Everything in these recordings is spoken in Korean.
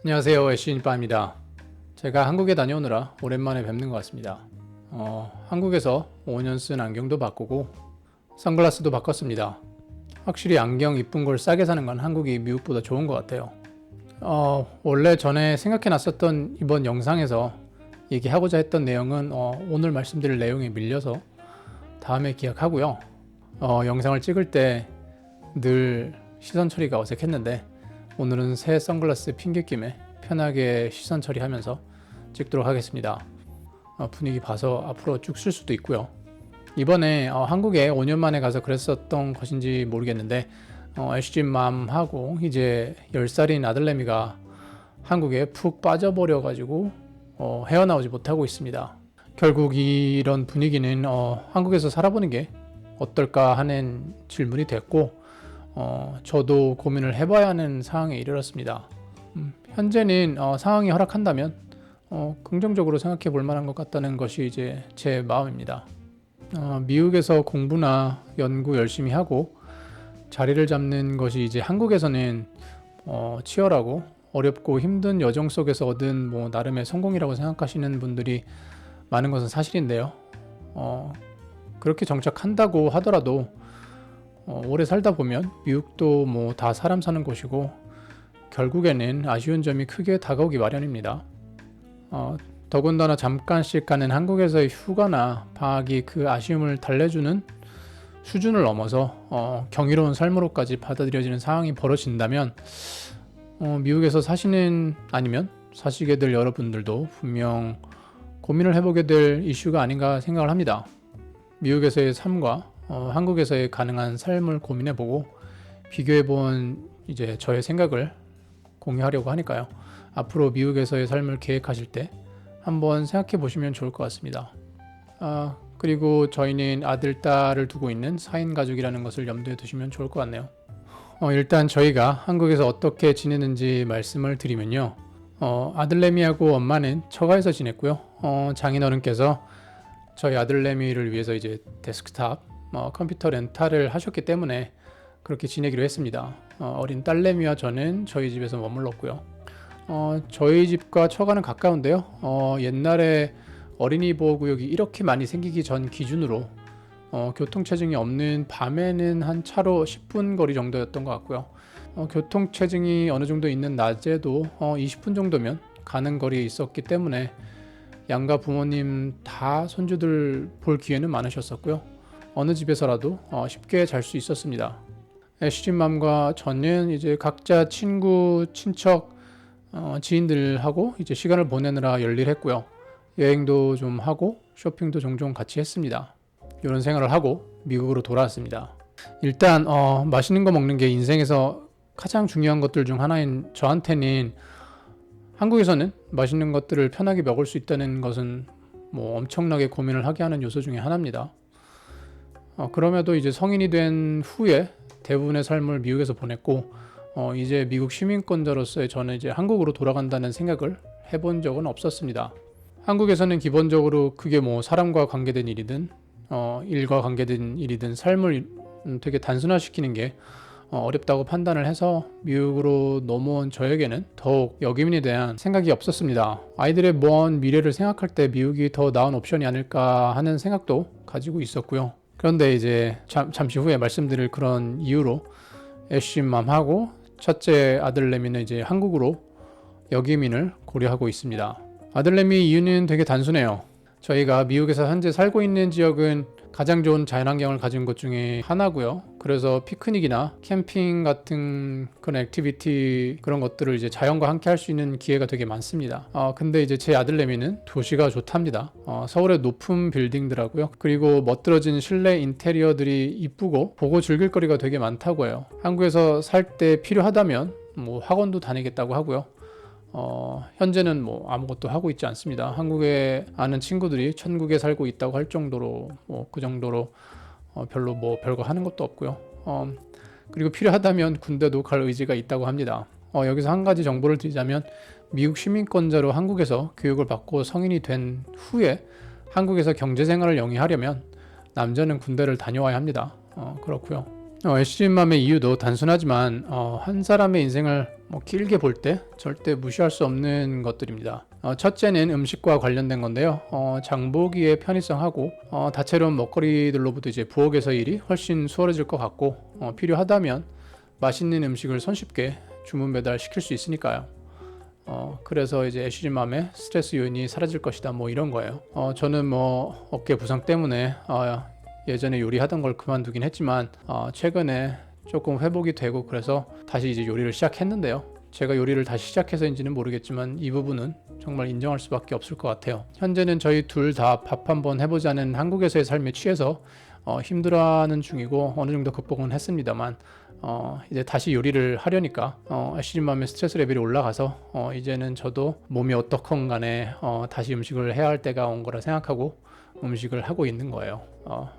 안녕하세요, 애쉬인빠입니다. 제가 한국에 다녀오느라 오랜만에 뵙는 것 같습니다. 한국에서 5년 쓴 안경도 바꾸고 선글라스도 바꿨습니다. 확실히 안경 이쁜 걸 싸게 사는 건 한국이 미국보다 좋은 것 같아요. 원래 전에 생각해 놨었던 이번 영상에서 얘기하고자 했던 내용은 오늘 말씀드릴 내용에 밀려서 다음에 기약하고요. 영상을 찍을 때 늘 시선 처리가 어색했는데 오늘은 새 선글라스 핑계김에 편하게 시선 처리하면서 찍도록 하겠습니다. 분위기 봐서 앞으로 쭉 쓸 수도 있고요. 이번에 한국에 5년 만에 가서 그랬었던 것인지 모르겠는데 애쉬맘하고 이제 10살인 아들내미가 한국에 푹 빠져버려가지고 헤어나오지 못하고 있습니다. 결국 이런 분위기는 한국에서 살아보는 게 어떨까 하는 질문이 됐고 저도 고민을 해봐야 하는 상황에 이르렀습니다. 현재는 상황이 허락한다면 긍정적으로 생각해 볼 만한 것 같다는 것이 이제 제 마음입니다. 미국에서 공부나 연구 열심히 하고 자리를 잡는 것이 이제 한국에서는 치열하고 어렵고 힘든 여정 속에서 얻은 나름의 성공이라고 생각하시는 분들이 많은 것은 사실인데요. 그렇게 정착한다고 하더라도 오래 살다 보면 미국도 다 사람 사는 곳이고 결국에는 아쉬운 점이 크게 다가오기 마련입니다. 더군다나 잠깐씩 가는 한국에서의 휴가나 방학이 그 아쉬움을 달래주는 수준을 넘어서 경이로운 삶으로까지 받아들여지는 상황이 벌어진다면 미국에서 사시는 아니면 사시게 될 여러분들도 분명 고민을 해보게 될 이슈가 아닌가 생각을 합니다. 미국에서의 삶과 한국에서의 가능한 삶을 고민해보고 비교해본 이제 저의 생각을 공유하려고 하니까요. 앞으로 미국에서의 삶을 계획하실 때 한번 생각해 보시면 좋을 것 같습니다. 그리고 저희는 아들, 딸을 두고 있는 4인 가족이라는 것을 염두에 두시면 좋을 것 같네요. 일단 저희가 한국에서 어떻게 지내는지 말씀을 드리면요. 아들내미하고 엄마는 처가에서 지냈고요. 장인어른께서 저희 아들내미를 위해서 이제 데스크탑 컴퓨터 렌탈을 하셨기 때문에 그렇게 지내기로 했습니다. 어린 딸내미와 저는 저희 집에서 머물렀고요. 저희 집과 처가는 가까운데요. 옛날에 어린이 보호구역이 이렇게 많이 생기기 전 기준으로 교통체증이 없는 밤에는 한 차로 10분 거리 정도였던 것 같고요. 교통체증이 어느 정도 있는 낮에도 20분 정도면 가는 거리에 있었기 때문에 양가 부모님 다 손주들 볼 기회는 많으셨었고요. 어느 집에서라도 쉽게 잘 수 있었습니다. 애쉬맘과 저는 이제 각자 친구, 친척, 지인들하고 이제 시간을 보내느라 열일했고요. 여행도 좀 하고 쇼핑도 종종 같이 했습니다. 이런 생활을 하고 미국으로 돌아왔습니다. 일단 맛있는 거 먹는 게 인생에서 가장 중요한 것들 중 하나인 저한테는 한국에서는 맛있는 것들을 편하게 먹을 수 있다는 것은 엄청나게 고민을 하게 하는 요소 중에 하나입니다. 그럼에도 이제 성인이 된 후에 대부분의 삶을 미국에서 보냈고 이제 미국 시민권자로서의 저는 이제 한국으로 돌아간다는 생각을 해본 적은 없었습니다. 한국에서는 기본적으로 그게 사람과 관계된 일이든 일과 관계된 일이든 삶을 되게 단순화시키는 게 어렵다고 판단을 해서 미국으로 넘어온 저에게는 더욱 여기민에 대한 생각이 없었습니다. 아이들의 먼 미래를 생각할 때 미국이 더 나은 옵션이 아닐까 하는 생각도 가지고 있었고요. 그런데 이제 잠시 후에 말씀드릴 그런 이유로 애쉬맘하고 첫째 아들내미는 이제 한국으로 여기민을 고려하고 있습니다. 아들내미 이유는 되게 단순해요. 저희가 미국에서 현재 살고 있는 지역은 가장 좋은 자연환경을 가진 곳 중에 하나고요. 그래서 피크닉이나 캠핑 같은 그런 액티비티 그런 것들을 이제 자연과 함께 할 수 있는 기회가 되게 많습니다. 근데 이제 제 아들내미는 도시가 좋답니다. 서울의 높은 빌딩들하고요. 그리고 멋들어진 실내 인테리어들이 이쁘고 보고 즐길 거리가 되게 많다고 해요. 한국에서 살 때 필요하다면 학원도 다니겠다고 하고요. 현재는 아무것도 하고 있지 않습니다. 한국에 아는 친구들이 천국에 살고 있다고 할 정도로 그 정도로 별로 별거 하는 것도 없고요. 그리고 필요하다면 군대도 갈 의지가 있다고 합니다. 여기서 한 가지 정보를 드리자면 미국 시민권자로 한국에서 교육을 받고 성인이 된 후에 한국에서 경제생활을 영위하려면 남자는 군대를 다녀와야 합니다. 그렇고요. 애쉬맘의 이유도 단순하지만 한 사람의 인생을 뭐 길게 볼 때 절대 무시할 수 없는 것들입니다. 첫째는 음식과 관련된 건데요. 장보기의 편의성하고 다채로운 먹거리들로부터 이제 부엌에서 일이 훨씬 수월해질 것 같고 필요하다면 맛있는 음식을 손쉽게 주문 배달 시킬 수 있으니까요. 그래서 이제 애쉬즘맘의 스트레스 요인이 사라질 것이다 뭐 이런 거예요. 저는 뭐 어깨 부상 때문에 예전에 요리하던 걸 그만두긴 했지만 최근에 조금 회복이 되고 그래서 다시 이제 요리를 시작했는데요. 제가 요리를 다시 시작해서인지는 모르겠지만 이 부분은 정말 인정할 수밖에 없을 것 같아요. 현재는 저희 둘 다 밥 한번 해보자는 한국에서의 삶에 취해서 힘들어하는 중이고 어느 정도 극복은 했습니다만 이제 다시 요리를 하려니까 애쉬즘맘의 스트레스 레벨이 올라가서 이제는 저도 몸이 어떻건 간에 다시 음식을 해야 할 때가 온 거라 생각하고 음식을 하고 있는 거예요.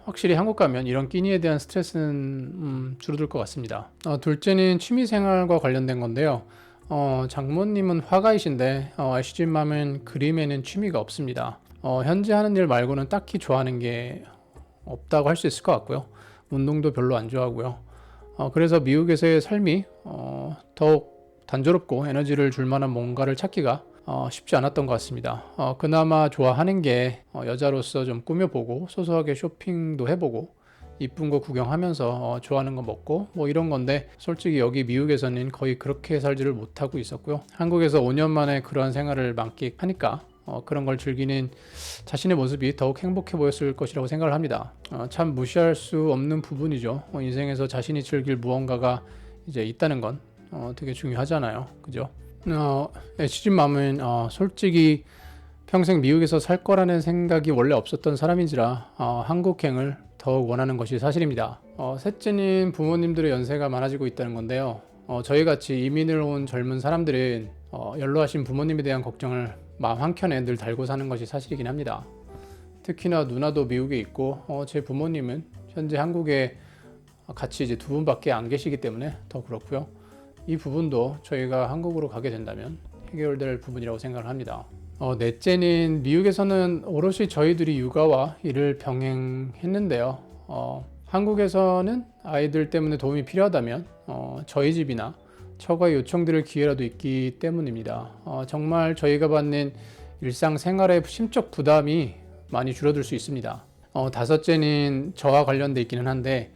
확실히 한국 가면 이런 끼니에 대한 스트레스는 줄어들 것 같습니다. 둘째는 취미생활과 관련된 건데요. 장모님은 화가이신데 애쉬즘맘은 그림에는 취미가 없습니다. 현재 하는 일 말고는 딱히 좋아하는 게 없다고 할 수 있을 것 같고요. 운동도 별로 안 좋아하고요. 그래서 미국에서의 삶이 더욱 단조롭고 에너지를 줄 만한 뭔가를 찾기가 쉽지 않았던 것 같습니다. 그나마 좋아하는 게 여자로서 좀 꾸며보고 소소하게 쇼핑도 해보고 이쁜 거 구경하면서 좋아하는 거 먹고 뭐 이런 건데 솔직히 여기 미국에서는 거의 그렇게 살지를 못하고 있었고요. 한국에서 5년 만에 그러한 생활을 만끽하니까 그런 걸 즐기는 자신의 모습이 더욱 행복해 보였을 것이라고 생각을 합니다. 참 무시할 수 없는 부분이죠. 인생에서 자신이 즐길 무언가가 이제 있다는 건 되게 중요하잖아요. 그죠? 애쉬즘맘은 솔직히 평생 미국에서 살 거라는 생각이 원래 없었던 사람인지라 한국행을 더욱 원하는 것이 사실입니다. 셋째는 부모님들의 연세가 많아지고 있다는 건데요. 저희같이 이민을 온 젊은 사람들은 연로하신 부모님에 대한 걱정을 마음 한켠에 늘 달고 사는 것이 사실이긴 합니다. 특히나 누나도 미국에 있고 제 부모님은 현재 한국에 같이 이제 두 분밖에 안 계시기 때문에 더 그렇고요. 이 부분도 저희가 한국으로 가게 된다면 해결될 부분이라고 생각을 합니다. 넷째는 미국에서는 오롯이 저희들이 육아와 일을 병행했는데요. 한국에서는 아이들 때문에 도움이 필요하다면 저희 집이나 처가 요청드릴 기회라도 있기 때문입니다. 정말 저희가 받는 일상생활의 심적 부담이 많이 줄어들 수 있습니다. 다섯째는 저와 관련돼 있기는 한데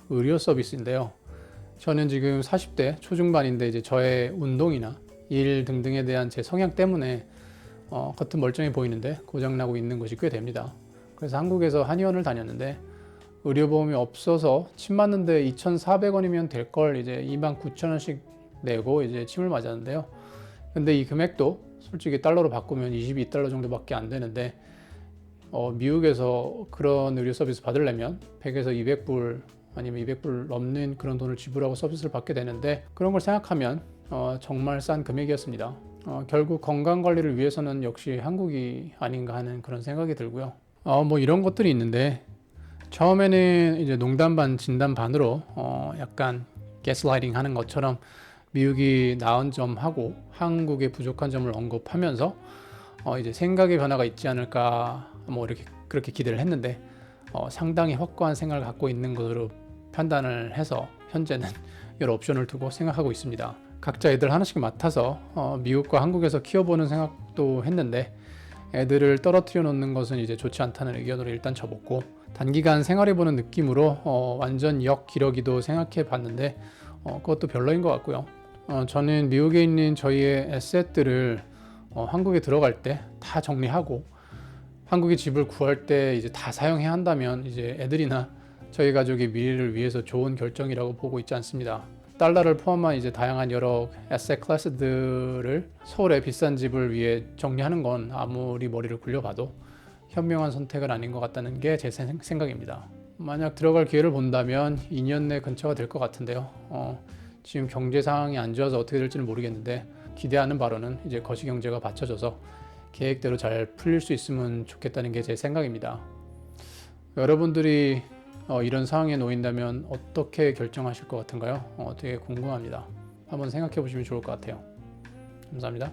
의료 서비스인데요. 저는 지금 40대 초중반인데 이제 저의 운동이나 일 등등에 대한 제 성향 때문에 겉은 멀쩡해 보이는데 고장나고 있는 것이 꽤 됩니다. 그래서 한국에서 한의원을 다녔는데 의료보험이 없어서 침 맞는데 2,400원이면 될 걸 이제 29,000원씩 내고 이제 침을 맞았는데요. 근데 이 금액도 솔직히 달러로 바꾸면 22달러 정도밖에 안 되는데 미국에서 그런 의료 서비스 받으려면 100에서 200불 아니면 200불 넘는 그런 돈을 지불하고 서비스를 받게 되는데 그런 걸 생각하면 정말 싼 금액이었습니다. 결국 건강관리를 위해서는 역시 한국이 아닌가 하는 그런 생각이 들고요. 뭐 이런 것들이 있는데 처음에는 이제 농담 반 진담 반으로 약간 가스라이팅 하는 것처럼 미국이 나은 점하고 한국의 부족한 점을 언급하면서 이제 생각의 변화가 있지 않을까 뭐 이렇게 그렇게 기대를 했는데 상당히 확고한 생각을 갖고 있는 것으로 판단을 해서 현재는 여러 옵션을 두고 생각하고 있습니다. 각자 애들 하나씩 맡아서 미국과 한국에서 키워보는 생각도 했는데 애들을 떨어뜨려 놓는 것은 이제 좋지 않다는 의견으로 일단 접었고 단기간 생활해보는 느낌으로 완전 역기러기도 생각해 봤는데 그것도 별로인 것 같고요. 저는 미국에 있는 저희의 에셋들을 한국에 들어갈 때 다 정리하고 한국에 집을 구할 때 이제 다 사용해야 한다면 이제 애들이나 저희 가족의 미래를 위해서 좋은 결정이라고 보고 있지 않습니다. 달러를 포함한 이제 다양한 여러 에셋 클래스들을 서울의 비싼 집을 위해 정리하는 건 아무리 머리를 굴려봐도 현명한 선택은 아닌 것 같다는 게 제 생각입니다. 만약 들어갈 기회를 본다면 2년 내 근처가 될 것 같은데요. 지금 경제 상황이 안 좋아서 어떻게 될지는 모르겠는데 기대하는 바로는 이제 거시경제가 받쳐져서 계획대로 잘 풀릴 수 있으면 좋겠다는 게 제 생각입니다. 여러분들이 이런 상황에 놓인다면 어떻게 결정하실 것 같은가요? 되게 궁금합니다. 한번 생각해 보시면 좋을 것 같아요. 감사합니다.